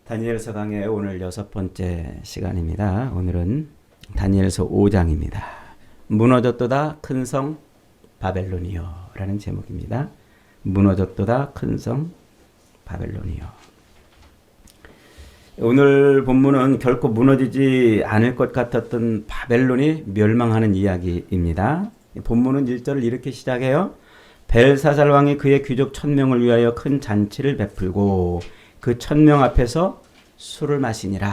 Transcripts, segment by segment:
다니엘서 강의 오늘 6번째 시간입니다. 오늘은 다니엘서 5장입니다. 무너졌도다 큰 성 바벨론이여 라는 제목입니다. 무너졌도다 큰 성 바벨론이여. 오늘 본문은 결코 무너지지 않을 것 같았던 바벨론이 멸망하는 이야기입니다. 본문은 1절을 이렇게 시작해요. 벨사살 왕이 그의 귀족 1000명을 위하여 큰 잔치를 베풀고 그 1000명 앞에서 술을 마시니라.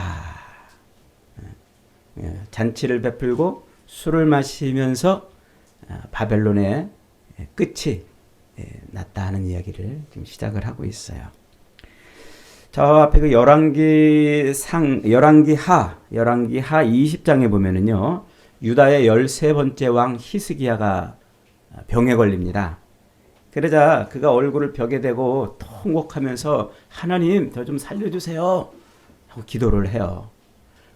잔치를 베풀고 술을 마시면서 바벨론의 끝이 났다 하는 이야기를 지금 시작을 하고 있어요. 저 앞에 그 열왕기하 20장에 보면은요, 유다의 13번째 왕 히스기야가 병에 걸립니다. 그러자 그가 얼굴을 벽에 대고 통곡하면서 하나님 저 좀 살려주세요 하고 기도를 해요.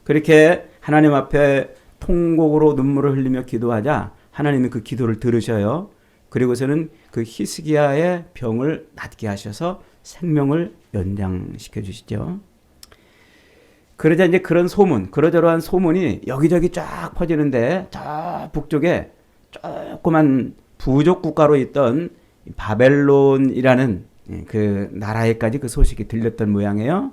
그렇게 하나님 앞에 통곡으로 눈물을 흘리며 기도하자 하나님이 그 기도를 들으셔요. 그리고서는 그 히스기야의 병을 낫게 하셔서 생명을 연장시켜 주시죠. 그러자 이제 그런 소문, 그러저러한 소문이 여기저기 쫙 퍼지는데 저 북쪽에 조그만 부족 국가로 있던 바벨론이라는 그 나라에까지 그 소식이 들렸던 모양이에요.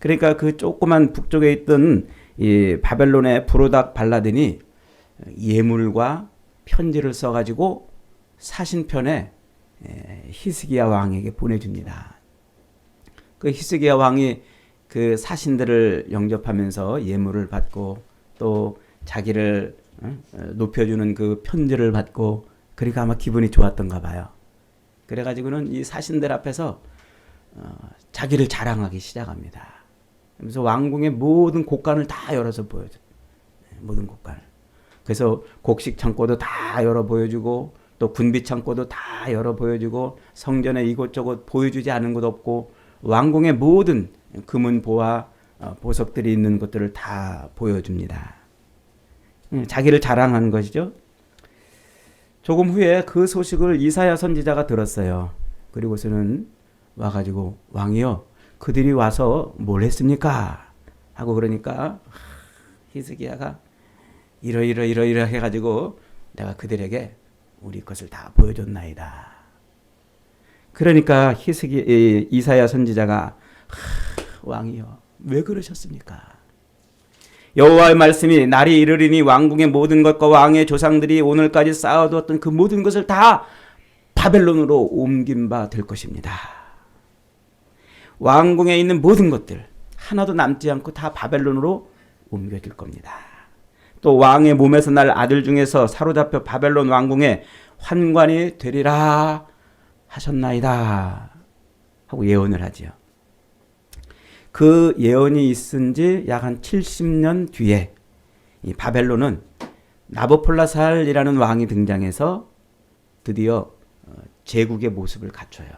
그러니까 그 조그만 북쪽에 있던 이 바벨론의 브로닥 발라딘이 예물과 편지를 써가지고 사신편에 히스기야 왕에게 보내줍니다. 그 히스기야 왕이 그 사신들을 영접하면서 예물을 받고 또 자기를 높여주는 그 편지를 받고 그러니까 아마 기분이 좋았던가 봐요. 그래가지고는 이 사신들 앞에서 자기를 자랑하기 시작합니다. 그래서 왕궁의 모든 곡간을 다 열어서 보여줘. 모든 곡간을. 그래서 곡식 창고도 다 열어 보여주고 또 군비 창고도 다 열어 보여주고 성전에 이곳저곳 보여주지 않은 곳 없고 왕궁의 모든 금은보화 보석들이 있는 것들을 다 보여줍니다. 자기를 자랑하는 것이죠. 조금 후에 그 소식을 이사야 선지자가 들었어요. 그리고서는 와가지고 왕이여 그들이 와서 뭘 했습니까? 하고 그러니까 히스기야가 이러 해가지고 내가 그들에게 우리 것을 다 보여줬나이다. 그러니까 이사야 선지자가 왕이여 왜 그러셨습니까? 여호와의 말씀이 날이 이르리니 왕궁의 모든 것과 왕의 조상들이 오늘까지 쌓아두었던 그 모든 것을 다 바벨론으로 옮긴 바 될 것입니다. 왕궁에 있는 모든 것들 하나도 남지 않고 다 바벨론으로 옮겨질 겁니다. 또 왕의 몸에서 날 아들 중에서 사로잡혀 바벨론 왕궁에 환관이 되리라 하셨나이다 하고 예언을 하지요. 그 예언이 있은 지 약 한 70년 뒤에 이 바벨론은 나보폴라살이라는 왕이 등장해서 드디어 제국의 모습을 갖춰요.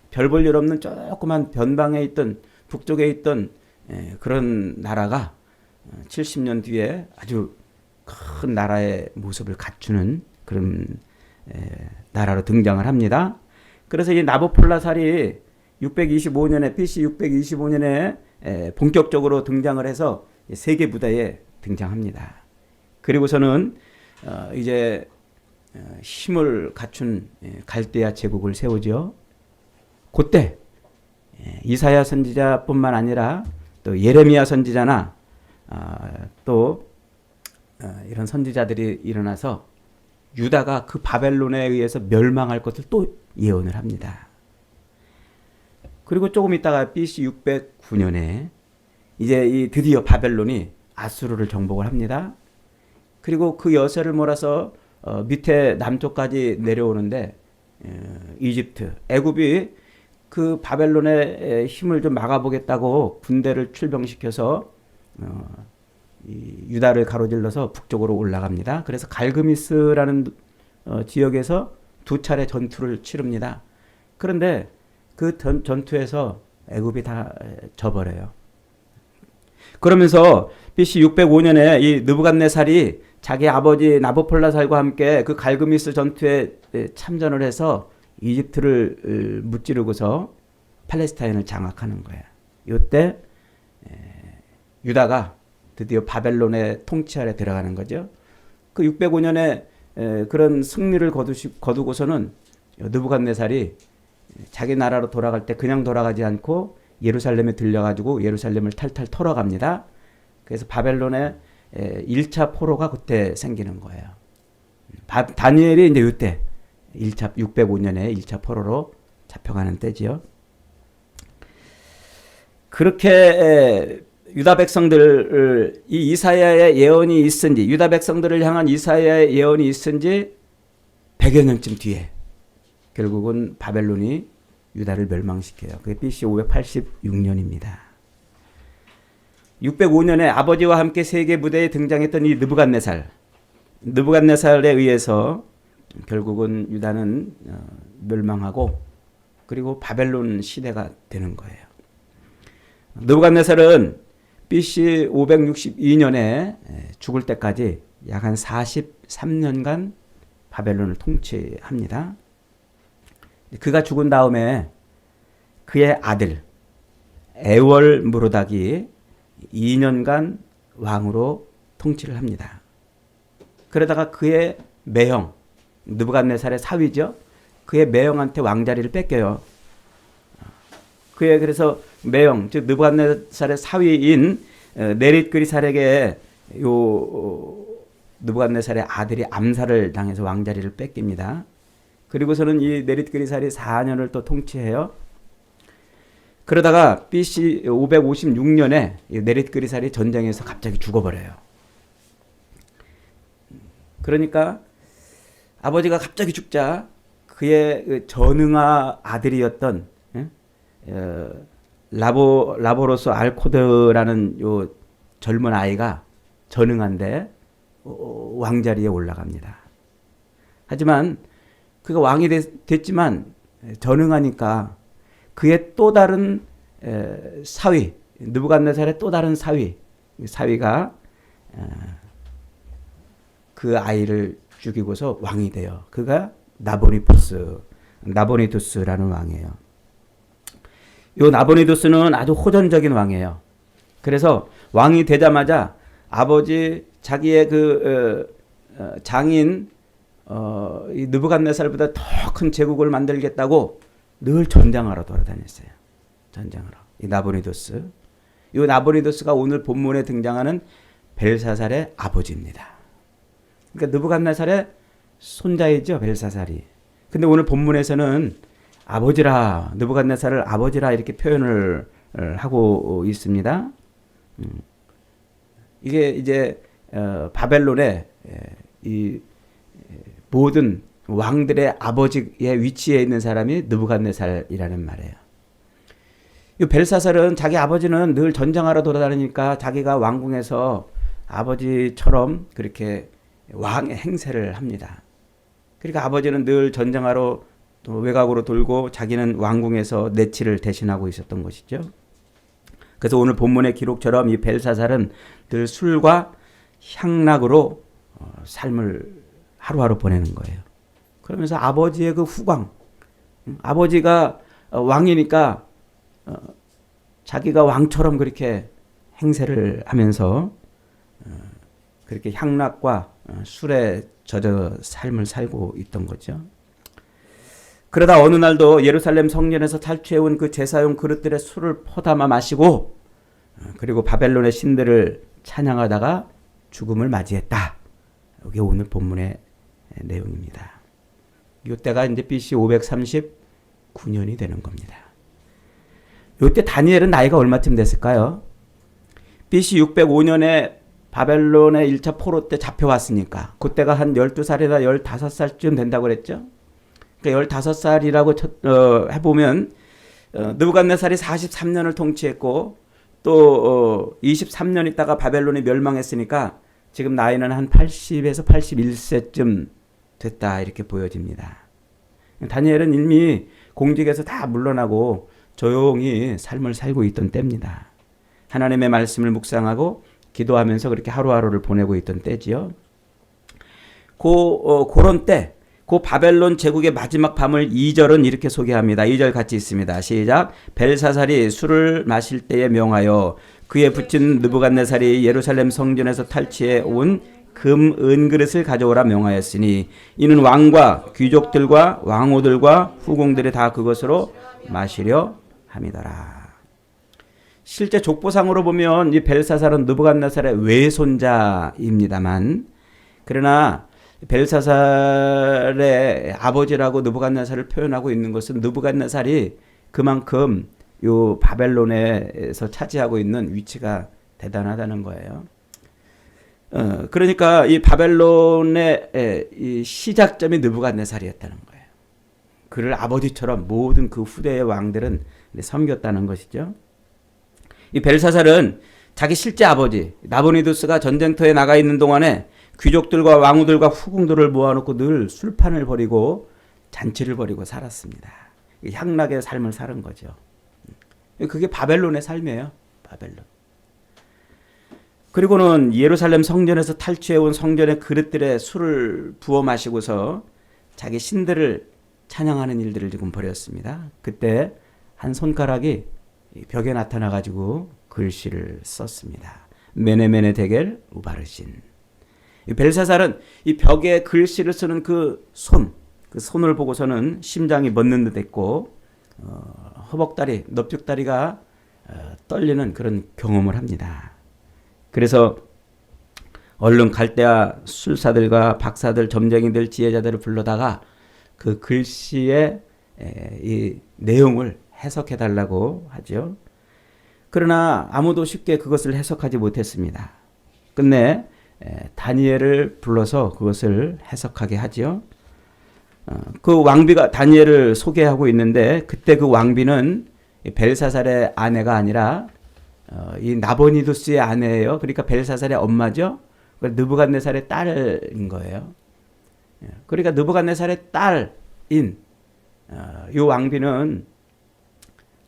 별 볼 일 없는 조그만 변방에 있던 북쪽에 있던 그런 나라가 70년 뒤에 아주 큰 나라의 모습을 갖추는 그런 나라로 등장을 합니다. 그래서 이 나보폴라살이 625년에 BC 625년에 본격적으로 등장을 해서 세계 무대에 등장합니다. 그리고서는 이제 힘을 갖춘 갈대아 제국을 세우죠. 그때 이사야 선지자뿐만 아니라 또 예레미야 선지자나 또 이런 선지자들이 일어나서 유다가 그 바벨론에 의해서 멸망할 것을 또 예언을 합니다. 그리고 조금 있다가 BC 609년에 이제 드디어 바벨론이 아수르를 정복을 합니다. 그리고 그 여세를 몰아서 밑에 남쪽까지 내려오는데 이집트, 애굽이 그 바벨론의 힘을 좀 막아보겠다고 군대를 출병시켜서 이 유다를 가로질러서 북쪽으로 올라갑니다. 그래서 갈그미스라는 지역에서 2차례 전투를 치릅니다. 그런데 그 전투에서 애굽이 다 져버려요. 그러면서 BC 605년에 이 느부갓네살이 자기 아버지 나보폴라살과 함께 그 갈그미스 전투에 참전을 해서 이집트를 무찌르고서 팔레스타인을 장악하는 거예요. 이때 유다가 드디어 바벨론의 통치 아래 들어가는 거죠. 그 605년에 그런 승리를 거두고서는 느부갓네살이 자기 나라로 돌아갈 때 그냥 돌아가지 않고 예루살렘에 들려가지고 예루살렘을 탈탈 털어갑니다. 그래서 바벨론의 1차 포로가 그때 생기는 거예요. 다니엘이 이제 이때 605년에 1차 포로로 잡혀가는 때지요. 그렇게 유다 백성들 이 이사야의 예언이 있은지 유다 백성들을 향한 이사야의 예언이 있은지 100여 년쯤 뒤에 결국은 바벨론이 유다를 멸망시켜요. 그게 BC 586년입니다. 605년에 아버지와 함께 세계 무대에 등장했던 이 느부갓네살에 의해서 결국은 유다는 멸망하고 그리고 바벨론 시대가 되는 거예요. 느부갓네살은 BC 562년에 죽을 때까지 약 한 43년간 바벨론을 통치합니다. 그가 죽은 다음에 그의 아들 에월 무로닥이 2년간 왕으로 통치를 합니다. 그러다가 그의 매형 느부갓네살의 사위죠. 그의 매형한테 왕자리를 뺏겨요. 그래서 매형 즉 느부갓네살의 사위인 네릿그리살에게 느부갓네살의 아들이 암살을 당해서 왕자리를 뺏깁니다. 그리고서는 이 네릿그리살이 4년을 또 통치해요. 그러다가 BC 556년에 네릿그리살이 전쟁에서 갑자기 죽어버려요. 그러니까 아버지가 갑자기 죽자 그의 전응아 아들이었던 라보로스 알코드라는 요 젊은 아이가 전응한데 왕자리에 올라갑니다. 하지만 그가 왕이 됐지만 전응하니까 그의 또 다른 사위 느부갓네살의 또 다른 사위가 그 아이를 죽이고서 왕이 돼요. 그가 나보니두스라는 왕이에요. 이 나보니두스는 아주 호전적인 왕이에요. 그래서 왕이 되자마자 아버지 자기의 그 장인 이 느부갓네살보다 더 큰 제국을 만들겠다고 늘 전장하러 돌아다녔어요. 전장하러. 이 나보니두스. 이 나보니두스가 오늘 본문에 등장하는 벨사살의 아버지입니다. 그러니까 느부갓네살의 손자이죠, 벨사살이. 근데 오늘 본문에서는 아버지라, 느부갓네살을 아버지라 이렇게 표현을 하고 있습니다. 이게 이제 바벨론의 이 모든 왕들의 아버지의 위치에 있는 사람이 느부갓네살이라는 말이에요. 이 벨사살은 자기 아버지는 늘 전쟁하러 돌아다니니까 자기가 왕궁에서 아버지처럼 그렇게 왕의 행세를 합니다. 그러니까 아버지는 늘 전쟁하러 또 외곽으로 돌고 자기는 왕궁에서 내치를 대신하고 있었던 것이죠. 그래서 오늘 본문의 기록처럼 이 벨사살은 늘 술과 향락으로 삶을 하루하루 보내는 거예요. 그러면서 아버지의 그 후광, 아버지가 왕이니까 자기가 왕처럼 그렇게 행세를 하면서 그렇게 향락과 술에 젖어 삶을 살고 있던 거죠. 그러다 어느 날도 예루살렘 성전에서 탈취해온 그 제사용 그릇들의 술을 퍼담아 마시고 그리고 바벨론의 신들을 찬양하다가 죽음을 맞이했다. 이게 오늘 본문의 내용입니다. 이때가 이제 BC 539년이 되는 겁니다. 이때 다니엘은 나이가 얼마쯤 됐을까요? BC 605년에 바벨론의 1차 포로 때 잡혀왔으니까 그때가 한 12살이나 15살쯤 된다고 그랬죠. 그러니까 15살이라고 해보면 느부갓네살이 43년을 통치했고 또 23년 있다가 바벨론이 멸망했으니까 지금 나이는 한 80에서 81세쯤 됐다 이렇게 보여집니다. 다니엘은 이미 공직에서 다 물러나고 조용히 삶을 살고 있던 때입니다. 하나님의 말씀을 묵상하고 기도하면서 그렇게 하루하루를 보내고 있던 때지요. 그런 때 그 바벨론 제국의 마지막 밤을 2절은 이렇게 소개합니다. 2절 같이 있습니다. 시작. 벨사살이 술을 마실 때에 명하여 그의 붙인 느부갓네살이 예루살렘 성전에서 탈취해 온 금 은그릇을 가져오라 명하였으니 이는 왕과 귀족들과 왕후들과 후궁들이 다 그것으로 마시려 함이더라. 실제 족보상으로 보면 이 벨사살은 느부갓네살의 외손자입니다만, 그러나 벨사살의 아버지라고 느부갓네살을 표현하고 있는 것은 느부갓네살이 그만큼 요 바벨론에서 차지하고 있는 위치가 대단하다는 거예요. 그러니까 이 바벨론의 이 시작점이 느부갓네살이었다는 거예요. 그를 아버지처럼 모든 그 후대의 왕들은 섬겼다는 것이죠. 이 벨사살은 자기 실제 아버지 나보니두스가 전쟁터에 나가 있는 동안에 귀족들과 왕후들과 후궁들을 모아놓고 늘 술판을 벌이고 잔치를 벌이고 살았습니다. 향락의 삶을 사는 거죠. 그게 바벨론의 삶이에요. 바벨론. 그리고는 예루살렘 성전에서 탈취해온 성전의 그릇들에 술을 부어 마시고서 자기 신들을 찬양하는 일들을 지금 벌였습니다. 그때 한 손가락이 벽에 나타나가지고 글씨를 썼습니다. 메네메네 데겔 우바르신. 벨사살은 이 벽에 글씨를 쓰는 그 손을 보고서는 심장이 멎는 듯 했고, 허벅다리, 넙죽다리가 떨리는 그런 경험을 합니다. 그래서 얼른 갈대아 술사들과 박사들, 점쟁이들, 지혜자들을 불러다가 그 글씨의 이 내용을 해석해달라고 하죠. 그러나 아무도 쉽게 그것을 해석하지 못했습니다. 끝내 다니엘을 불러서 그것을 해석하게 하죠. 그 왕비가 다니엘을 소개하고 있는데, 그때 그 왕비는 벨사살의 아내가 아니라 이 나보니두스의 아내예요. 그러니까 벨사살의 엄마죠. 느부갓네살의 딸인 거예요. 그러니까 느부갓네살의 딸인 이 왕비는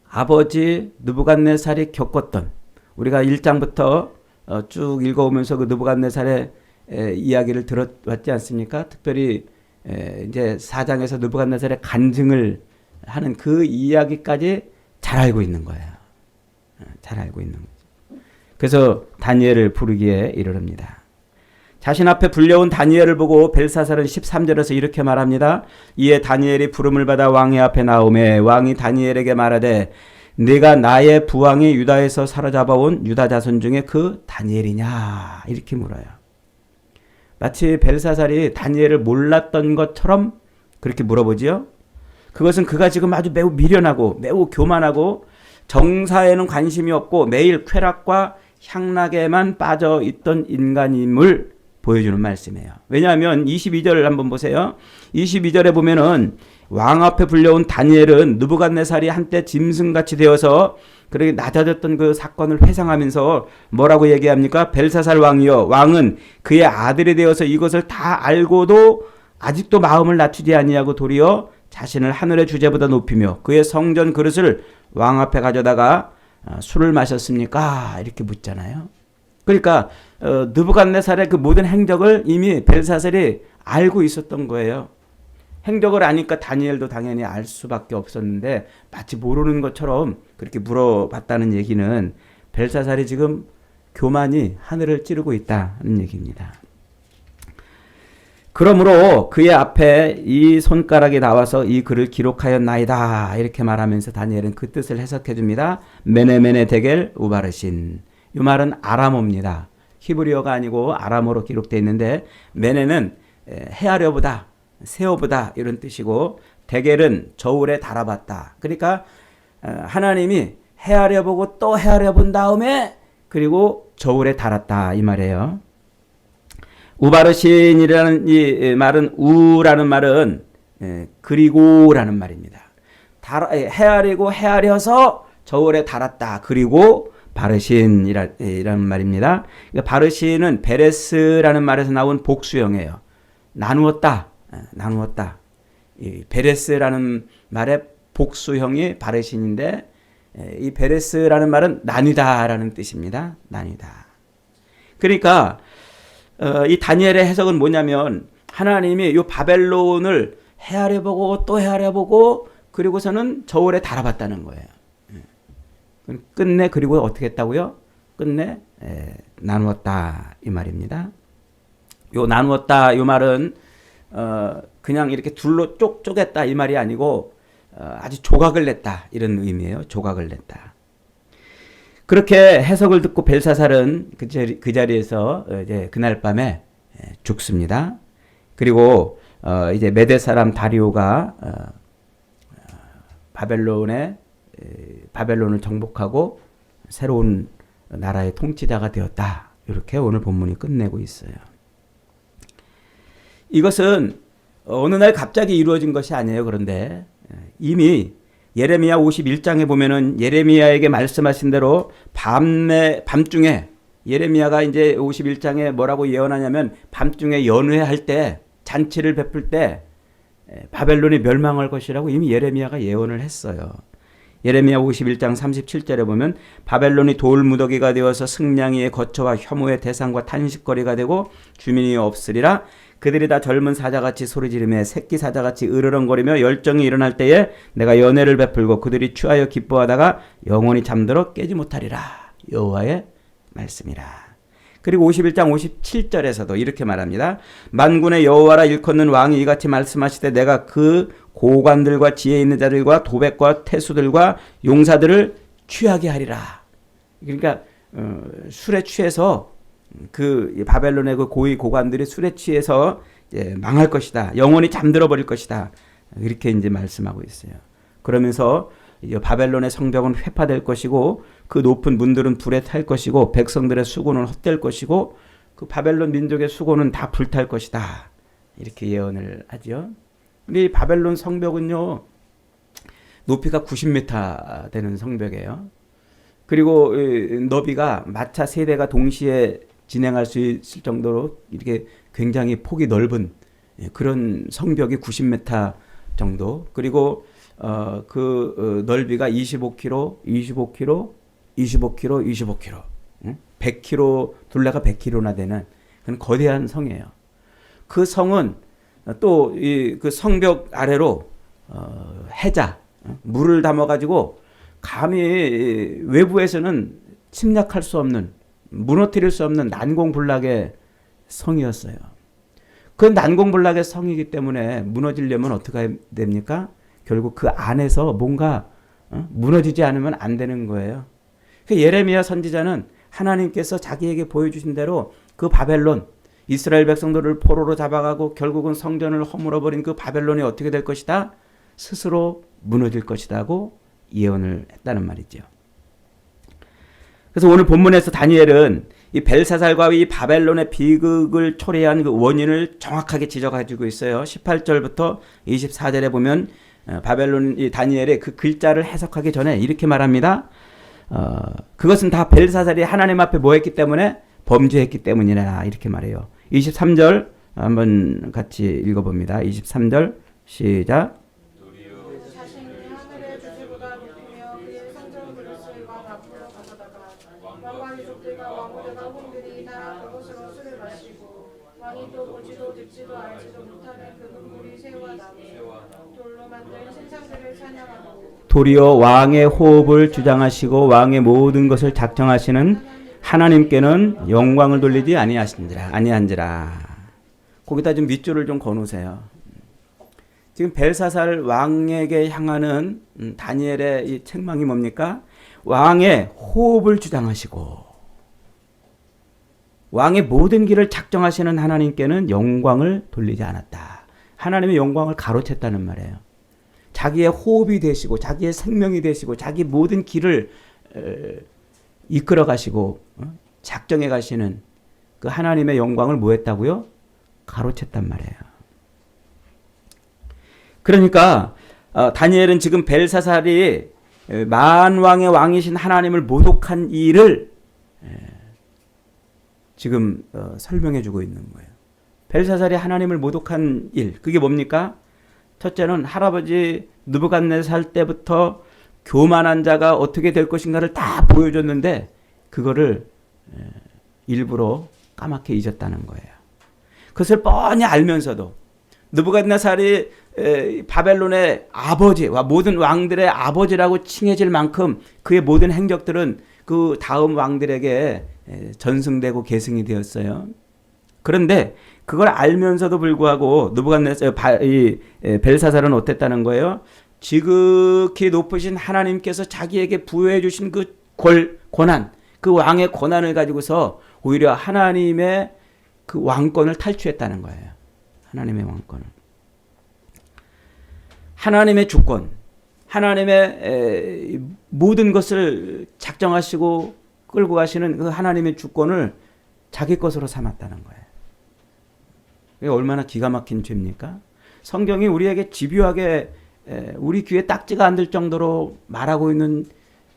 아버지 느부갓네살이 겪었던, 우리가 1장부터 쭉 읽어오면서 그 느부갓네살의 이야기를 들어왔지 않습니까? 특별히 이제 4장에서 느부갓네살의 간증을 하는 그 이야기까지 잘 알고 있는 거예요. 잘 알고 있는 거죠. 그래서 다니엘을 부르기에 이르릅니다. 자신 앞에 불려온 다니엘을 보고 벨사살은 13절에서 이렇게 말합니다. 이에 다니엘이 부름을 받아 왕의 앞에 나오매 왕이 다니엘에게 말하되 네가 나의 부왕이 유다에서 사로잡아온 유다 자손 중에 그 다니엘이냐 이렇게 물어요. 마치 벨사살이 다니엘을 몰랐던 것처럼 그렇게 물어보지요. 그것은 그가 지금 아주 매우 미련하고 매우 교만하고 정사에는 관심이 없고 매일 쾌락과 향락에만 빠져 있던 인간임을 보여주는 말씀이에요. 왜냐하면 22절을 한번 보세요. 22절에 보면은 왕 앞에 불려온 다니엘은 느부갓네살이 한때 짐승같이 되어서 그렇게 낮아졌던 그 사건을 회상하면서 뭐라고 얘기합니까? 벨사살 왕이여, 왕은 그의 아들이 되어서 이것을 다 알고도 아직도 마음을 낮추지 아니하고 도리어 자신을 하늘의 주제보다 높이며 그의 성전 그릇을 왕 앞에 가져다가 술을 마셨습니까? 이렇게 묻잖아요. 그러니까 느부갓네살의 그 모든 행적을 이미 벨사살이 알고 있었던 거예요. 행적을 아니까 다니엘도 당연히 알 수밖에 없었는데 마치 모르는 것처럼 그렇게 물어봤다는 얘기는 벨사살이 지금 교만이 하늘을 찌르고 있다는 얘기입니다. 그러므로 그의 앞에 이 손가락이 나와서 이 글을 기록하였나이다 이렇게 말하면서 다니엘은 그 뜻을 해석해 줍니다. 메네메네 데겔 우바르신. 이 말은 아람어입니다. 히브리어가 아니고 아람어로 기록되어 있는데, 메네는 헤아려보다, 세어보다 이런 뜻이고, 데겔은 저울에 달아봤다. 그러니까 하나님이 헤아려보고 또 헤아려본 다음에 그리고 저울에 달았다 이 말이에요. 우바르신이라는 이 말은, 우라는 말은 그리고라는 말입니다. 헤아리고 헤아려서 저울에 달았다. 그리고 바르신이라는 말입니다. 그러니까 바르신은 베레스라는 말에서 나온 복수형이에요. 나누었다. 나누었다. 이 베레스라는 말의 복수형이 바르신인데, 이 베레스라는 말은 나뉘다라는 뜻입니다. 나뉘다. 그러니까 이 다니엘의 해석은 뭐냐면, 하나님이 이 바벨론을 헤아려보고 또 헤아려보고 그리고서는 저울에 달아봤다는 거예요. 끝내 그리고 어떻게 했다고요? 끝내 나누었다 이 말입니다. 요 나누었다 이 말은 그냥 이렇게 둘로 쪼갰다 이 말이 아니고 아주 조각을 냈다 이런 의미예요. 조각을 냈다. 그렇게 해석을 듣고 벨사살은 그 자리에서 이제 그날 밤에 죽습니다. 그리고 이제 메대 사람 다리오가 바벨론을 정복하고 새로운 나라의 통치자가 되었다. 이렇게 오늘 본문이 끝내고 있어요. 이것은 어느 날 갑자기 이루어진 것이 아니에요. 그런데 이미 예레미야 51장에 보면은 예레미야에게 말씀하신 대로 밤중에 예레미야가 이제 51장에 뭐라고 예언하냐면 밤중에 연회할 때 잔치를 베풀 때 바벨론이 멸망할 것이라고 이미 예레미야가 예언을 했어요. 예레미야 51장 37절에 보면 바벨론이 돌무더기가 되어서 승냥이의 거처와 혐오의 대상과 탄식거리가 되고 주민이 없으리라. 그들이 다 젊은 사자같이 소리지르며 새끼 사자같이 으르렁거리며 열정이 일어날 때에 내가 연회를 베풀고 그들이 취하여 기뻐하다가 영원히 잠들어 깨지 못하리라. 여호와의 말씀이라. 그리고 51장 57절에서도 이렇게 말합니다. 만군의 여호와라 일컫는 왕이 이같이 말씀하시되 내가 그 고관들과 지혜 있는 자들과 도백과 태수들과 용사들을 취하게 하리라. 그러니까 술에 취해서 그 바벨론의 그 고위 고관들이 술에 취해서 이제 망할 것이다. 영원히 잠들어 버릴 것이다. 이렇게 이제 말씀하고 있어요. 그러면서 이제 바벨론의 성벽은 회파될 것이고 그 높은 문들은 불에 탈 것이고 백성들의 수고는 헛될 것이고 그 바벨론 민족의 수고는 다 불탈 것이다. 이렇게 예언을 하죠. 근데 이 바벨론 성벽은요. 높이가 90m 되는 성벽이에요. 그리고 너비가 마차 3대가 동시에 진행할 수 있을 정도로 이렇게 굉장히 폭이 넓은 그런 성벽이 90m 정도. 그리고 넓이가 25km, 25km, 25km, 25km, 100km, 둘레가 100km나 되는 그런 거대한 성이에요. 그 성은 또 그 성벽 아래로 해자, 물을 담아가지고 감히 외부에서는 침략할 수 없는, 무너뜨릴 수 없는 난공불락의 성이었어요. 그 난공불락의 성이기 때문에 무너지려면 어떻게 됩니까? 결국 그 안에서 뭔가 무너지지 않으면 안 되는 거예요. 예레미야 선지자는 하나님께서 자기에게 보여주신 대로 그 바벨론, 이스라엘 백성들을 포로로 잡아가고 결국은 성전을 허물어버린 그 바벨론이 어떻게 될 것이다? 스스로 무너질 것이라고 예언을 했다는 말이죠. 그래서 오늘 본문에서 다니엘은 이 벨사살과 이 바벨론의 비극을 초래한 그 원인을 정확하게 지적해주고 있어요. 18절부터 24절에 보면 바벨론 이 다니엘의 그 글자를 해석하기 전에 이렇게 말합니다. 그것은 다 벨사살이 하나님 앞에 뭐 했기 때문에? 범죄했기 때문이라 이렇게 말해요. 23절 한번 같이 읽어봅니다. 23절 시작. 왕이 또 보지도 듣지도 알지도 못하는 그 눈물이 새와 나무 돌로 만든 신상들을 찬양하고 도리어 왕의 호흡을 주장하시고 왕의 모든 것을 작정하시는 하나님께는 영광을 돌리지 아니한지라. 거기다 좀 밑줄을 좀 거놓으세요. 지금 벨사살 왕에게 향하는 다니엘의 이 책망이 뭡니까? 왕의 호흡을 주장하시고 왕의 모든 길을 작정하시는 하나님께는 영광을 돌리지 않았다. 하나님의 영광을 가로챘다는 말이에요. 자기의 호흡이 되시고 자기의 생명이 되시고 자기 모든 길을 이끌어 가시고 작정해 가시는 그 하나님의 영광을 뭐 했다고요? 가로챘단 말이에요. 그러니까 다니엘은 지금 벨사살이 만왕의 왕이신 하나님을 모독한 일을 지금 설명해 주고 있는 거예요. 벨사살이 하나님을 모독한 일, 그게 뭡니까? 첫째는 할아버지 느부갓네살 때부터 교만한 자가 어떻게 될 것인가를 다 보여줬는데 그거를 일부러 까맣게 잊었다는 거예요. 그것을 뻔히 알면서도 느부갓네살이 바벨론의 아버지와 모든 왕들의 아버지라고 칭해질 만큼 그의 모든 행적들은 그 다음 왕들에게 전승되고 계승이 되었어요. 그런데 그걸 알면서도 불구하고 벨사살은 어땠다는 거예요? 지극히 높으신 하나님께서 자기에게 부여해 주신 그 권한, 그 왕의 권한을 가지고서 오히려 하나님의 그 왕권을 탈취했다는 거예요. 하나님의 왕권을. 하나님의 주권, 하나님의 모든 것을 작정하시고 끌고 가시는 그 하나님의 주권을 자기 것으로 삼았다는 거예요. 이게 얼마나 기가 막힌 죄입니까? 성경이 우리에게 집요하게 우리 귀에 딱지가 안 들 정도로 말하고 있는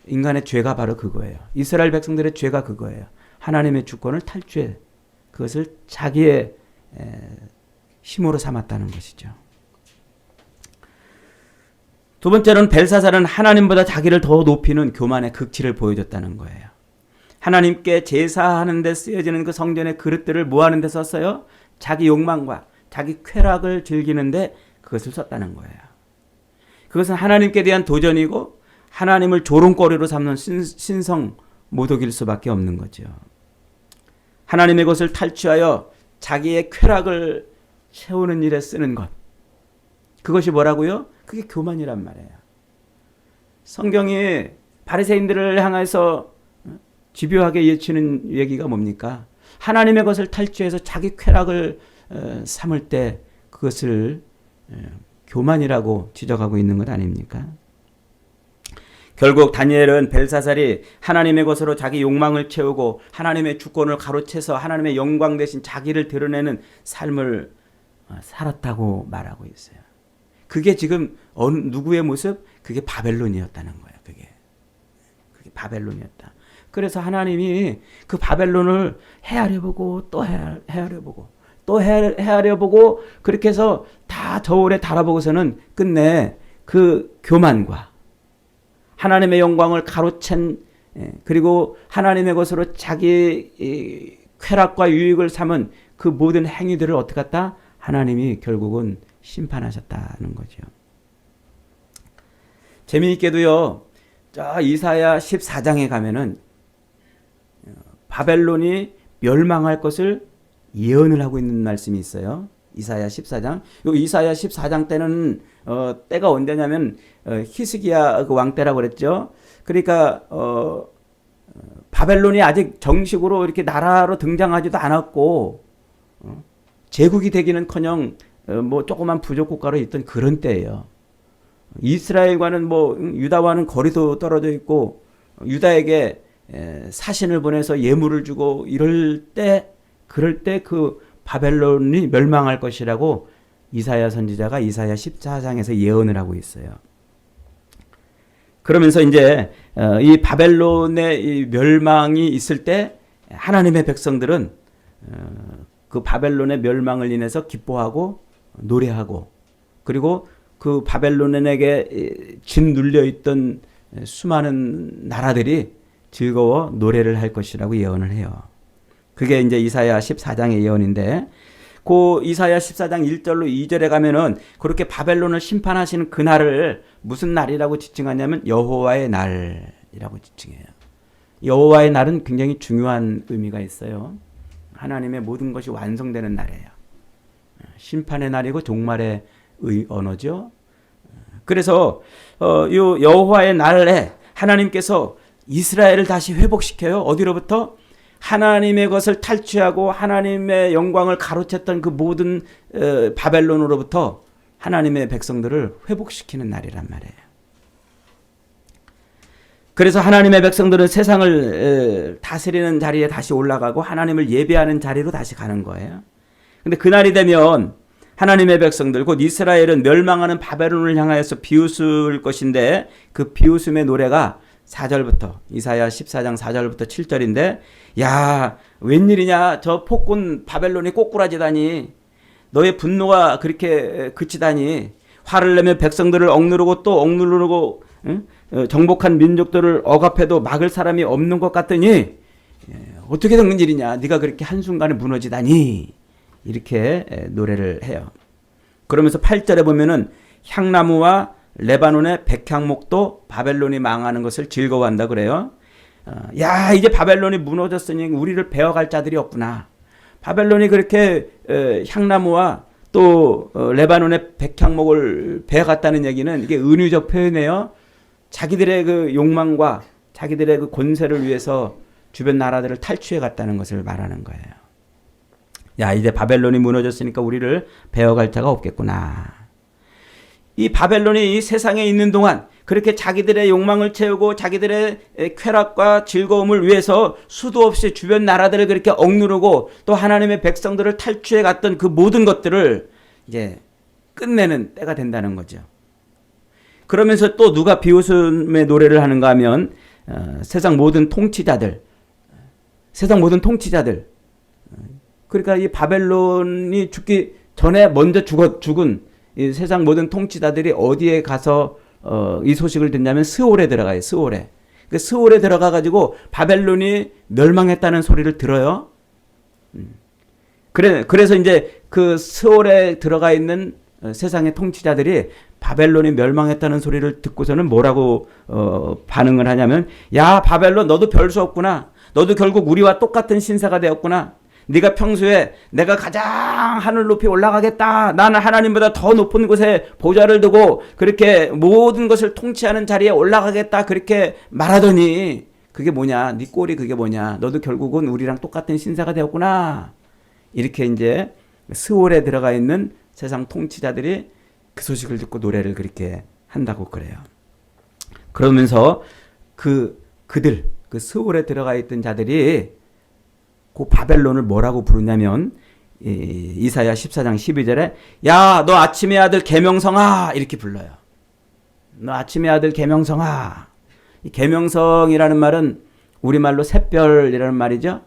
인간의 죄가 바로 그거예요. 이스라엘 백성들의 죄가 그거예요. 하나님의 주권을 탈취해 그것을 자기의 힘으로 삼았다는 것이죠. 두 번째로는 벨사살은 하나님보다 자기를 더 높이는 교만의 극치를 보여줬다는 거예요. 하나님께 제사하는 데 쓰여지는 그 성전의 그릇들을 뭐 하는 데 썼어요? 자기 욕망과 자기 쾌락을 즐기는데 그것을 썼다는 거예요. 그것은 하나님께 대한 도전이고 하나님을 조롱거리로 삼는 신성 모독일 수밖에 없는 거죠. 하나님의 것을 탈취하여 자기의 쾌락을 채우는 일에 쓰는 것. 그것이 뭐라고요? 그게 교만이란 말이에요. 성경이 바리새인들을 향해서 집요하게 예치는 얘기가 뭡니까? 하나님의 것을 탈취해서 자기 쾌락을 삼을 때 그것을 교만이라고 지적하고 있는 것 아닙니까? 결국 다니엘은 벨사살이 하나님의 것으로 자기 욕망을 채우고 하나님의 주권을 가로채서 하나님의 영광 대신 자기를 드러내는 삶을 살았다고 말하고 있어요. 그게 지금 누구의 모습? 그게 바벨론이었다는 거예요. 그게 바벨론이었다. 그래서 하나님이 그 바벨론을 헤아려보고 또 헤아려보고 또 헤아려보고 그렇게 해서 다 저울에 달아보고서는 끝내 그 교만과 하나님의 영광을 가로챈 그리고 하나님의 것으로 자기 쾌락과 유익을 삼은 그 모든 행위들을 어떻게 했다? 하나님이 결국은 심판하셨다는 거죠. 재미있게도요. 저 이사야 14장에 가면은 바벨론이 멸망할 것을 예언을 하고 있는 말씀이 있어요. 이사야 14장. 요 이사야 14장 때는 때가 언제냐면 히스기야 그 왕 때라고 그랬죠. 그러니까 바벨론이 아직 정식으로 이렇게 나라로 등장하지도 않았고 제국이 되기는커녕 뭐 조그만 부족 국가로 있던 그런 때예요. 이스라엘과는 뭐 유다와는 거리도 떨어져 있고 유다에게 사신을 보내서 예물을 주고 그럴 때 그 바벨론이 멸망할 것이라고 이사야 선지자가 이사야 14장에서 예언을 하고 있어요. 그러면서 이제 이 바벨론의 이 멸망이 있을 때 하나님의 백성들은 그 바벨론의 멸망을 인해서 기뻐하고 노래하고 그리고 그 바벨론에게 짓눌려 있던 수많은 나라들이 즐거워 노래를 할 것이라고 예언을 해요. 그게 이제 이사야 14장의 예언인데 그 이사야 14장 1절로 2절에 가면은 그렇게 바벨론을 심판하시는 그날을 무슨 날이라고 지칭하냐면 여호와의 날이라고 지칭해요. 여호와의 날은 굉장히 중요한 의미가 있어요. 하나님의 모든 것이 완성되는 날이에요. 심판의 날이고 종말의 언어죠. 그래서 이 여호와의 날에 하나님께서 이스라엘을 다시 회복시켜요. 어디로부터? 하나님의 것을 탈취하고 하나님의 영광을 가로챘던 그 모든 바벨론으로부터 하나님의 백성들을 회복시키는 날이란 말이에요. 그래서 하나님의 백성들은 세상을 다스리는 자리에 다시 올라가고 하나님을 예배하는 자리로 다시 가는 거예요. 근데 그날이 되면 하나님의 백성들 곧 이스라엘은 멸망하는 바벨론을 향하여서 비웃을 것인데 그 비웃음의 노래가 4절부터 이사야 14장 4절부터 7절인데 야 웬일이냐 저 폭군 바벨론이 꼬꾸라지다니 너의 분노가 그렇게 그치다니 화를 내며 백성들을 억누르고 또 억누르고 정복한 민족들을 억압해도 막을 사람이 없는 것 같더니 어떻게 된 일이냐 네가 그렇게 한순간에 무너지다니 이렇게 노래를 해요. 그러면서 8절에 보면은 향나무와 레바논의 백향목도 바벨론이 망하는 것을 즐거워한다 그래요. 야, 이제 바벨론이 무너졌으니 우리를 베어갈 자들이 없구나. 바벨론이 그렇게 향나무와 또 레바논의 백향목을 베어갔다는 얘기는 이게 은유적 표현이에요. 자기들의 그 욕망과 자기들의 그 권세를 위해서 주변 나라들을 탈취해 갔다는 것을 말하는 거예요. 야, 이제 바벨론이 무너졌으니까 우리를 베어갈 자가 없겠구나. 이 바벨론이 이 세상에 있는 동안 그렇게 자기들의 욕망을 채우고 자기들의 쾌락과 즐거움을 위해서 수도 없이 주변 나라들을 그렇게 억누르고 또 하나님의 백성들을 탈취해 갔던 그 모든 것들을 이제 끝내는 때가 된다는 거죠. 그러면서 또 누가 비웃음의 노래를 하는가 하면 세상 모든 통치자들 그러니까 이 바벨론이 죽기 전에 먼저 죽은 이 세상 모든 통치자들이 어디에 가서 이 소식을 듣냐면 스올에 들어가요. 스올에. 그 스올에 들어가 가지고 바벨론이 멸망했다는 소리를 들어요. 그래서 이제 그 스올에 들어가 있는 세상의 통치자들이 바벨론이 멸망했다는 소리를 듣고서는 뭐라고 반응을 하냐면, 야, 바벨론 너도 별 수 없구나. 너도 결국 우리와 똑같은 신세가 되었구나. 네가 평소에 내가 가장 하늘 높이 올라가겠다. 나는 하나님보다 더 높은 곳에 보좌를 두고 그렇게 모든 것을 통치하는 자리에 올라가겠다. 그렇게 말하더니 그게 뭐냐? 네 꼴이 그게 뭐냐? 너도 결국은 우리랑 똑같은 신세가 되었구나. 이렇게 이제 스올에 들어가 있는 세상 통치자들이 그 소식을 듣고 노래를 그렇게 한다고 그래요. 그러면서 그들 그 스올에 들어가 있던 자들이 그 바벨론을 뭐라고 부르냐면 이사야 14장 12절에 야, 너 아침의 아들 계명성아 이렇게 불러요. 너 아침의 아들 계명성아. 이 계명성이라는 말은 우리말로 샛별이라는 말이죠.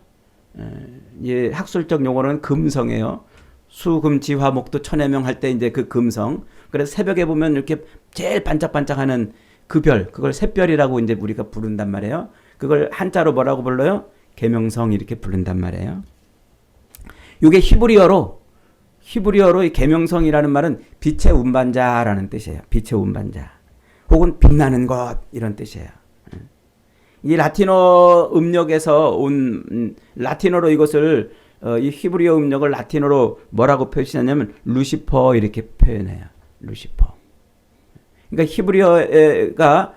이 학술적 용어로는 금성이에요. 수금지화목도 천해명 할 때 이제 그 금성. 그래서 새벽에 보면 이렇게 제일 반짝반짝하는 그 별, 그걸 샛별이라고 이제 우리가 부른단 말이에요. 그걸 한자로 뭐라고 불러요? 계명성 이렇게 부른단 말이에요. 이게 히브리어로 이 계명성이라는 말은 빛의 운반자라는 뜻이에요. 빛의 운반자. 혹은 빛나는 것 이런 뜻이에요. 이 라틴어 음력에서 온 라틴어로 이것을 이 히브리어 음력을 라틴어로 뭐라고 표시하냐면 루시퍼 이렇게 표현해요. 루시퍼. 그러니까 히브리어가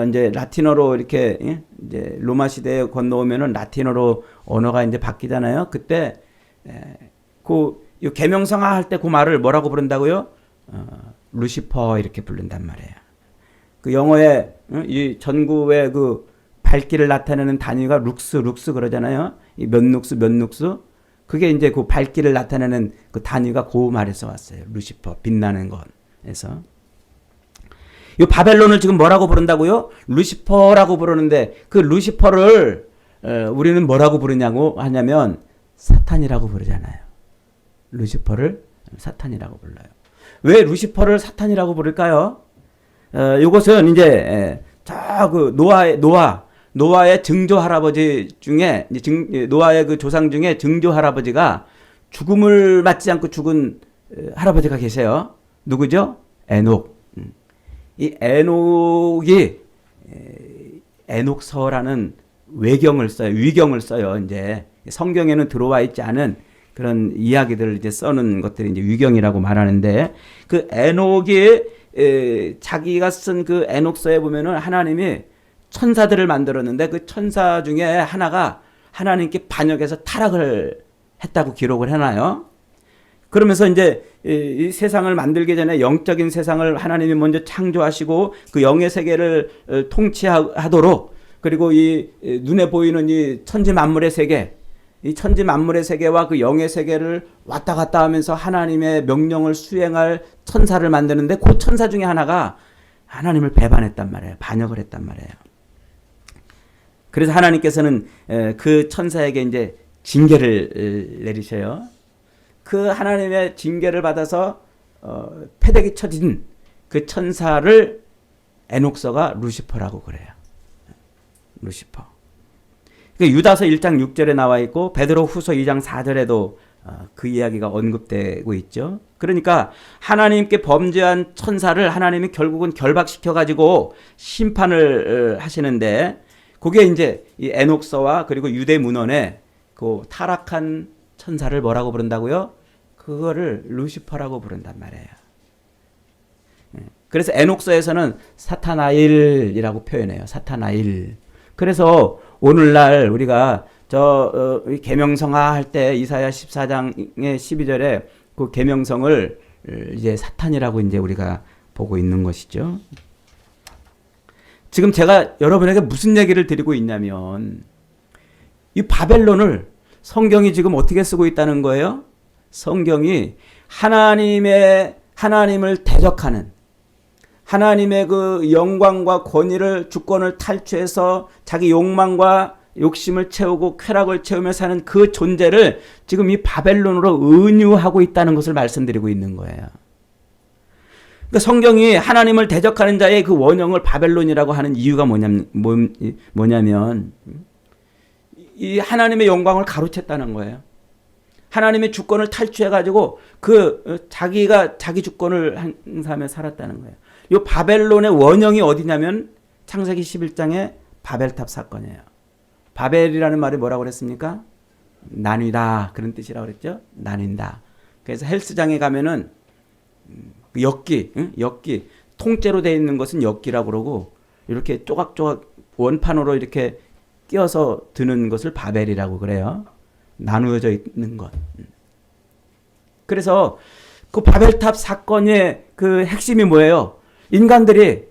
이제 라틴어로 이렇게 이제 로마 시대에 건너오면은 라틴어로 언어가 이제 바뀌잖아요. 그때 그 계명성아 할 때 그 말을 뭐라고 부른다고요? 루시퍼 이렇게 부른단 말이에요. 그 영어에 이 전구의 그 밝기를 나타내는 단위가 룩스 그러잖아요. 이 몇 룩스 그게 이제 그 밝기를 나타내는 그 단위가 그 말에서 왔어요. 루시퍼 빛나는 것에서. 이 바벨론을 지금 뭐라고 부른다고요? 루시퍼라고 부르는데 그 루시퍼를 우리는 뭐라고 부르냐고 하냐면 사탄이라고 부르잖아요. 루시퍼를 사탄이라고 불러요. 왜 루시퍼를 사탄이라고 부를까요? 이것은 이제 그 노아의 증조 할아버지 중에 노아의 그 조상 중에 증조 할아버지가 죽음을 맞지 않고 죽은 할아버지가 계세요. 누구죠? 에녹. 이 에녹서라는 위경을 써요. 이제 성경에는 들어와 있지 않은 그런 이야기들을 이제 써는 것들이 이제 위경이라고 말하는데 그 에녹이 자기가 쓴 그 에녹서에 보면은 하나님이 천사들을 만들었는데 그 천사 중에 하나가 하나님께 반역해서 타락을 했다고 기록을 해놔요. 그러면서 이제 이 세상을 만들기 전에 영적인 세상을 하나님이 먼저 창조하시고 그 영의 세계를 통치하도록 그리고 이 눈에 보이는 이 천지 만물의 세계, 이 천지 만물의 세계와 그 영의 세계를 왔다 갔다 하면서 하나님의 명령을 수행할 천사를 만드는데 그 천사 중에 하나가 하나님을 배반했단 말이에요. 반역을 했단 말이에요. 그래서 하나님께서는 그 천사에게 이제 징계를 내리셔요. 그 하나님의 징계를 받아서 패대기 쳐진 그 천사를 에녹서가 루시퍼라고 그래요. 루시퍼. 그러니까 유다서 1장 6절에 나와 있고 베드로 후서 2장 4절에도 그 이야기가 언급되고 있죠. 그러니까 하나님께 범죄한 천사를 하나님이 결국은 결박시켜 가지고 심판을 하시는데, 그게 이제 이 에녹서와 그리고 유대 문헌에 그 타락한 천사를 뭐라고 부른다고요? 그거를 루시퍼라고 부른단 말이에요. 그래서 에녹서에서는 사타나일이라고 표현해요. 사타나일. 그래서 오늘날 우리가 계명성화 할 때 이사야 14장의 12절에 그 계명성을 이제 사탄이라고 이제 우리가 보고 있는 것이죠. 지금 제가 여러분에게 무슨 얘기를 드리고 있냐면, 이 바벨론을 성경이 지금 어떻게 쓰고 있다는 거예요? 성경이 하나님을 대적하는, 하나님의 그 영광과 권위를, 주권을 탈취해서 자기 욕망과 욕심을 채우고 쾌락을 채우며 사는 그 존재를 지금 이 바벨론으로 은유하고 있다는 것을 말씀드리고 있는 거예요. 그러니까 성경이 하나님을 대적하는 자의 그 원형을 바벨론이라고 하는 이유가 뭐냐면 이 하나님의 영광을 가로챘다는 거예요. 하나님의 주권을 탈취해가지고 자기가 자기 주권을 행사하며 살았다는 거예요. 이 바벨론의 원형이 어디냐면 창세기 11장의 바벨탑 사건이에요. 바벨이라는 말이 뭐라고 그랬습니까? 나뉘다, 그런 뜻이라고 그랬죠. 나뉜다. 그래서 헬스장에 가면은 역기, 통째로 되어 있는 것은 역기라고 그러고, 이렇게 조각조각 원판으로 이렇게 끼어서 드는 것을 바벨이라고 그래요. 나누어져 있는 것. 그래서 그 바벨탑 사건의 그 핵심이 뭐예요? 인간들이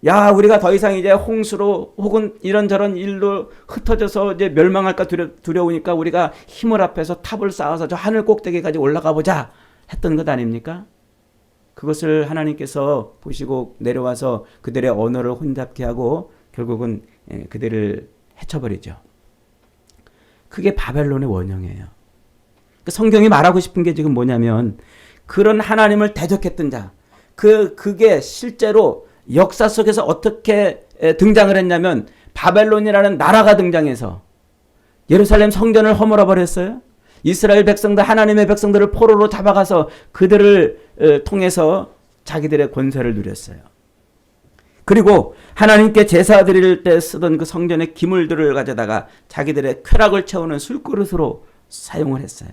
야, 우리가 더 이상 이제 홍수로 혹은 이런저런 일로 흩어져서 이제 멸망할까 두려우니까 우리가 힘을 합해서 탑을 쌓아서 저 하늘 꼭대기까지 올라가 보자 했던 것 아닙니까? 그것을 하나님께서 보시고 내려와서 그들의 언어를 혼잡케 하고 결국은 그들을 해쳐버리죠. 그게 바벨론의 원형이에요. 성경이 말하고 싶은 게 지금 뭐냐면, 그런 하나님을 대적했던 자, 그게 실제로 역사 속에서 어떻게 등장을 했냐면, 바벨론이라는 나라가 등장해서 예루살렘 성전을 허물어 버렸어요. 이스라엘 백성들, 하나님의 백성들을 포로로 잡아가서 그들을 통해서 자기들의 권세를 누렸어요. 그리고 하나님께 제사 드릴 때 쓰던 그 성전의 기물들을 가져다가 자기들의 쾌락을 채우는 술그릇으로 사용을 했어요.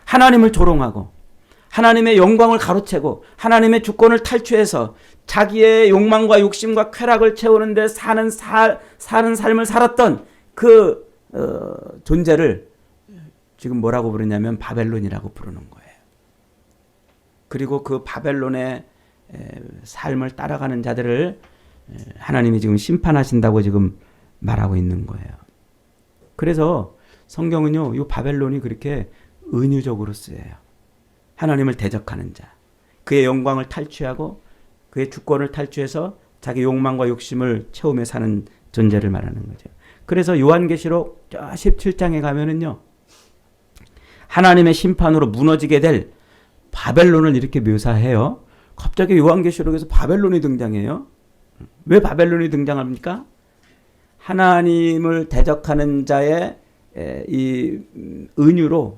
하나님을 조롱하고 하나님의 영광을 가로채고 하나님의 주권을 탈취해서 자기의 욕망과 욕심과 쾌락을 채우는데 사는 삶을 살았던 그 존재를 지금 뭐라고 부르냐면 바벨론이라고 부르는 거예요. 그리고 그 바벨론의 삶을 따라가는 자들을 하나님이 지금 심판하신다고 지금 말하고 있는 거예요. 그래서 성경은요, 이 바벨론이 그렇게 은유적으로 쓰여요. 하나님을 대적하는 자, 그의 영광을 탈취하고 그의 주권을 탈취해서 자기 욕망과 욕심을 채우며 사는 존재를 말하는 거죠. 그래서 요한계시록 17장에 가면은요, 하나님의 심판으로 무너지게 될 바벨론을 이렇게 묘사해요. 갑자기 요한계시록에서 바벨론이 등장해요. 왜 바벨론이 등장합니까? 하나님을 대적하는 자의 이 은유로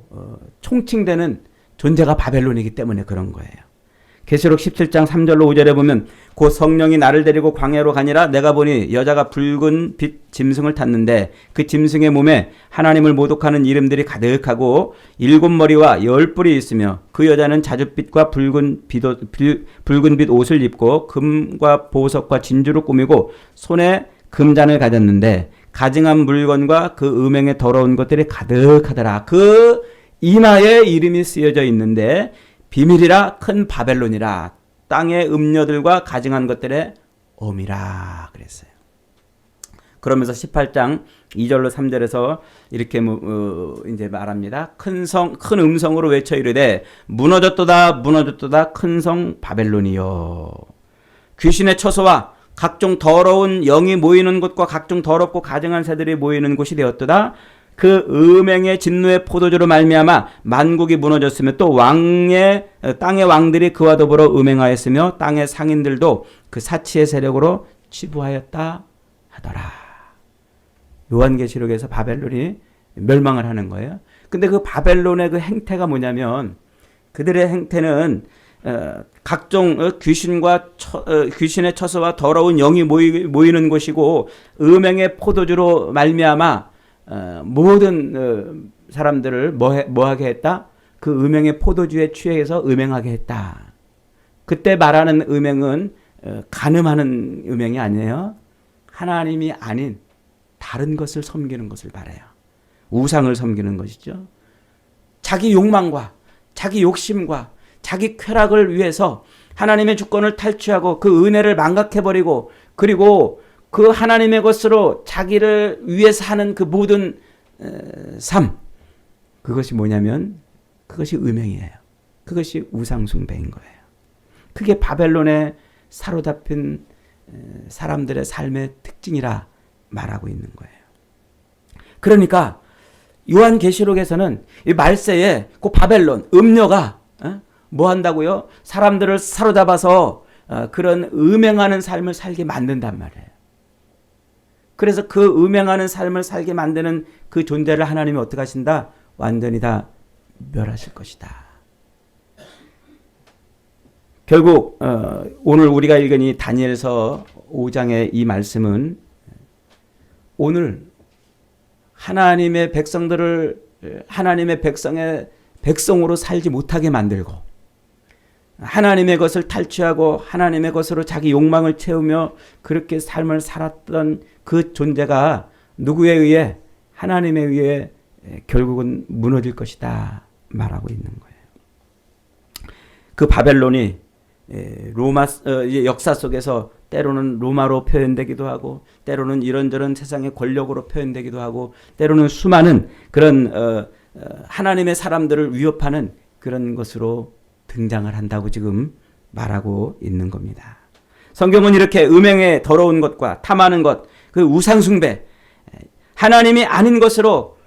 총칭되는 존재가 바벨론이기 때문에 그런 거예요. 계시록 17장 3절로 5절에 보면, 곧 성령이 나를 데리고 광야로 가니라. 내가 보니 여자가 붉은 빛 짐승을 탔는데 그 짐승의 몸에 하나님을 모독하는 이름들이 가득하고 7머리와 10뿔이 있으며, 그 여자는 자줏빛과 붉은 빛 옷을 입고 금과 보석과 진주로 꾸미고 손에 금잔을 가졌는데 가증한 물건과 그 음행에 더러운 것들이 가득하더라. 그 이마에 이름이 쓰여져 있는데 비밀이라 큰 바벨론이라 땅의 음녀들과 가증한 것들의 엄이라 그랬어요. 그러면서 18장 2절로 3절에서 이렇게 이제 말합니다. 큰 음성으로 외쳐 이르되 무너졌도다 무너졌도다 큰 성 바벨론이여. 귀신의 처소와 각종 더러운 영이 모이는 곳과 각종 더럽고 가증한 새들이 모이는 곳이 되었도다. 그 음행의 진노의 포도주로 말미암아 만국이 무너졌으며 또 땅의 왕들이 그와 더불어 음행하였으며 땅의 상인들도 그 사치의 세력으로 치부하였다 하더라. 요한계시록에서 바벨론이 멸망을 하는 거예요. 근데 그 바벨론의 그 행태가 뭐냐면 그들의 행태는 각종 귀신의 처소와 더러운 영이 모이는 곳이고 음행의 포도주로 말미암아 모든 사람들을 뭐하게 했다? 그 음행의 포도주에 취해서 음행하게 했다. 그때 말하는 음행은 간음하는 음행이 아니에요. 하나님이 아닌 다른 것을 섬기는 것을 말해요. 우상을 섬기는 것이죠. 자기 욕망과 자기 욕심과 자기 쾌락을 위해서 하나님의 주권을 탈취하고 그 은혜를 망각해버리고 그리고 그 하나님의 것으로 자기를 위해서 하는 그 모든 삶, 그것이 뭐냐면 그것이 음행이에요. 그것이 우상숭배인 거예요. 그게 바벨론에 사로잡힌 사람들의 삶의 특징이라 말하고 있는 거예요. 그러니까 요한계시록에서는 이 말세에 그 바벨론, 음녀가 뭐 한다고요? 사람들을 사로잡아서 그런 음행하는 삶을 살게 만든단 말이에요. 그래서 그 음행하는 삶을 살게 만드는 그 존재를 하나님이 어떻게 하신다? 완전히 다 멸하실 것이다. 결국 오늘 우리가 읽은 이 다니엘서 5장의 이 말씀은 오늘 하나님의 백성들을 하나님의 백성으로 살지 못하게 만들고 하나님의 것을 탈취하고 하나님의 것으로 자기 욕망을 채우며 그렇게 삶을 살았던 그 존재가 누구에 의해? 하나님에 의해 결국은 무너질 것이다 말하고 있는 거예요. 그 바벨론이 로마 역사 속에서 때로는 로마로 표현되기도 하고 때로는 이런저런 세상의 권력으로 표현되기도 하고 때로는 수많은 그런 하나님의 사람들을 위협하는 그런 것으로 등장을 한다고 지금 말하고 있는 겁니다. 성경은 이렇게 음행의 더러운 것과 탐하는 것, 그 우상숭배, 하나님이 아닌 것으로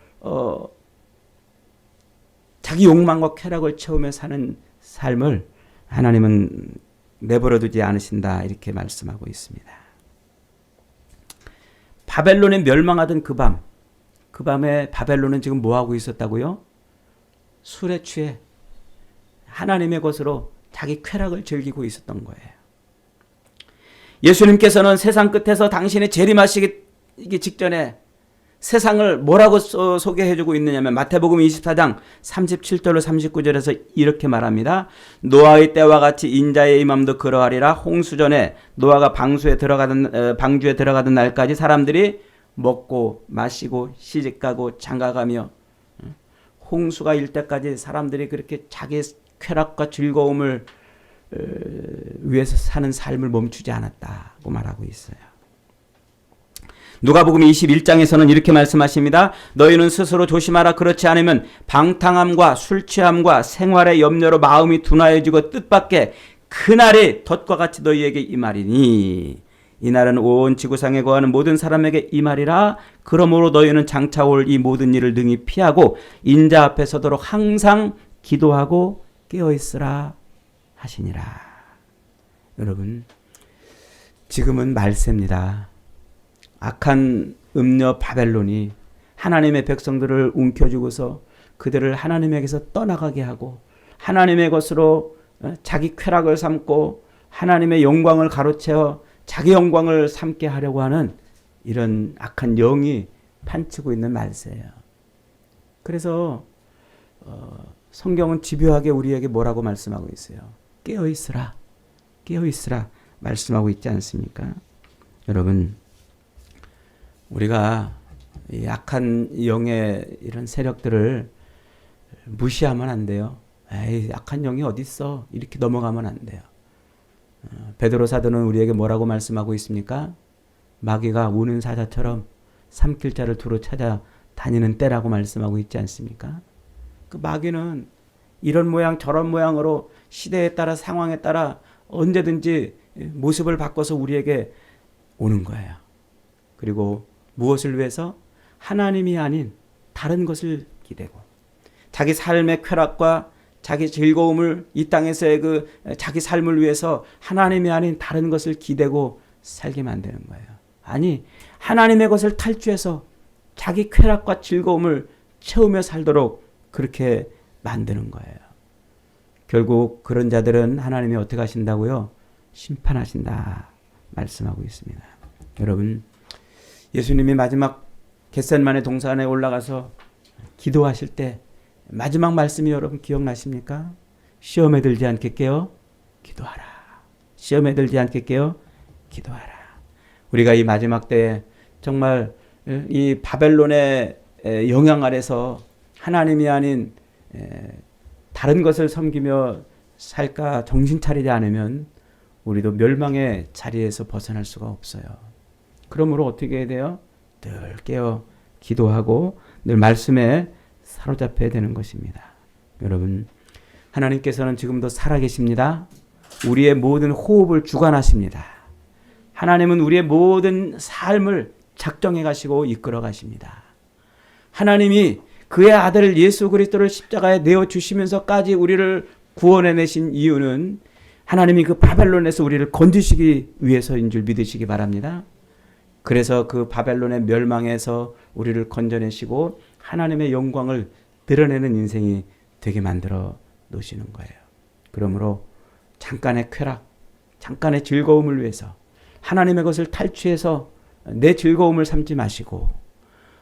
자기 욕망과 쾌락을 채우며 사는 삶을 하나님은 내버려두지 않으신다 이렇게 말씀하고 있습니다. 바벨론에 멸망하던 그 밤에 바벨론은 지금 뭐하고 있었다고요? 술에 취해 하나님의 것으로 자기 쾌락을 즐기고 있었던 거예요. 예수님께서는 세상 끝에서 당신이 재림하시기 직전에 세상을 뭐라고 소개해주고 있느냐면 마태복음 24장 37절로 39절에서 이렇게 말합니다. 노아의 때와 같이 인자의 임함도 그러하리라. 홍수전에 노아가 방주에 들어가던 날까지 사람들이 먹고 마시고 시집가고 장가가며 홍수가 일 때까지 사람들이 그렇게 자기 쾌락과 즐거움을 위해서 사는 삶을 멈추지 않았다고 말하고 있어요. 누가복음 21장에서는 이렇게 말씀하십니다. 너희는 스스로 조심하라. 그렇지 않으면 방탕함과 술취함과 생활의 염려로 마음이 둔하여지고 뜻밖의 그날이 덫과 같이 너희에게 임하리니 이 날은 온 지구상에 거하는 모든 사람에게 임하리라. 그러므로 너희는 장차 올 이 모든 일을 능히 피하고 인자 앞에 서도록 항상 기도하고 깨어있으라 하시니라. 여러분, 지금은 말세입니다. 악한 음녀 바벨론이 하나님의 백성들을 움켜쥐고서 그들을 하나님에게서 떠나가게 하고 하나님의 것으로 자기 쾌락을 삼고 하나님의 영광을 가로채어 자기 영광을 삼게 하려고 하는 이런 악한 영이 판치고 있는 말세예요. 그래서 성경은 집요하게 우리에게 뭐라고 말씀하고 있어요? 깨어있으라, 깨어있으라 말씀하고 있지 않습니까? 여러분, 우리가 이 악한 영의 이런 세력들을 무시하면 안 돼요. 에이, 악한 영이 어디 있어? 이렇게 넘어가면 안 돼요. 베드로 사도는 우리에게 뭐라고 말씀하고 있습니까? 마귀가 우는 사자처럼 삼킬 자를 두루 찾아 다니는 때라고 말씀하고 있지 않습니까? 그 마귀는 이런 모양 저런 모양으로 시대에 따라 상황에 따라 언제든지 모습을 바꿔서 우리에게 오는 거예요. 그리고 무엇을 위해서? 하나님이 아닌 다른 것을 기대고 자기 삶의 쾌락과 자기 즐거움을 이 땅에서의 그 자기 삶을 위해서 하나님이 아닌 다른 것을 기대고 살게 만드는 거예요. 아니, 하나님의 것을 탈취해서 자기 쾌락과 즐거움을 채우며 살도록 그렇게 만드는 거예요. 결국 그런 자들은 하나님이 어떻게 하신다고요? 심판하신다 말씀하고 있습니다. 여러분, 예수님이 마지막 겟셋마네 동산에 올라가서 기도하실 때 마지막 말씀이 여러분 기억나십니까? 시험에 들지 않게 깨어 기도하라. 시험에 들지 않게 깨어 기도하라. 우리가 이 마지막 때에 정말 이 바벨론의 영향 아래서 하나님이 아닌 다른 것을 섬기며 살까 정신 차리지 않으면 우리도 멸망의 자리에서 벗어날 수가 없어요. 그러므로 어떻게 해야 돼요? 늘 깨어 기도하고 늘 말씀에 사로잡혀야 되는 것입니다. 여러분, 하나님께서는 지금도 살아계십니다. 우리의 모든 호흡을 주관하십니다. 하나님은 우리의 모든 삶을 작정해 가시고 이끌어 가십니다. 하나님이 그의 아들 예수 그리스도를 십자가에 내어 주시면서까지 우리를 구원해 내신 이유는 하나님이 그 바벨론에서 우리를 건지시기 위해서인 줄 믿으시기 바랍니다. 그래서 그 바벨론의 멸망에서 우리를 건져내시고 하나님의 영광을 드러내는 인생이 되게 만들어 놓으시는 거예요. 그러므로 잠깐의 쾌락, 잠깐의 즐거움을 위해서 하나님의 것을 탈취해서 내 즐거움을 삼지 마시고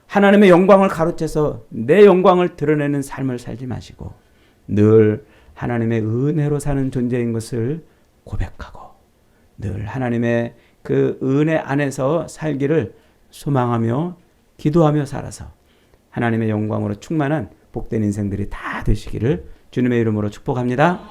하나님의 영광을 가로채서 내 영광을 드러내는 삶을 살지 마시고 늘 하나님의 은혜로 사는 존재인 것을 고백하고 늘 하나님의 그 은혜 안에서 살기를 소망하며 기도하며 살아서 하나님의 영광으로 충만한 복된 인생들이 다 되시기를 주님의 이름으로 축복합니다.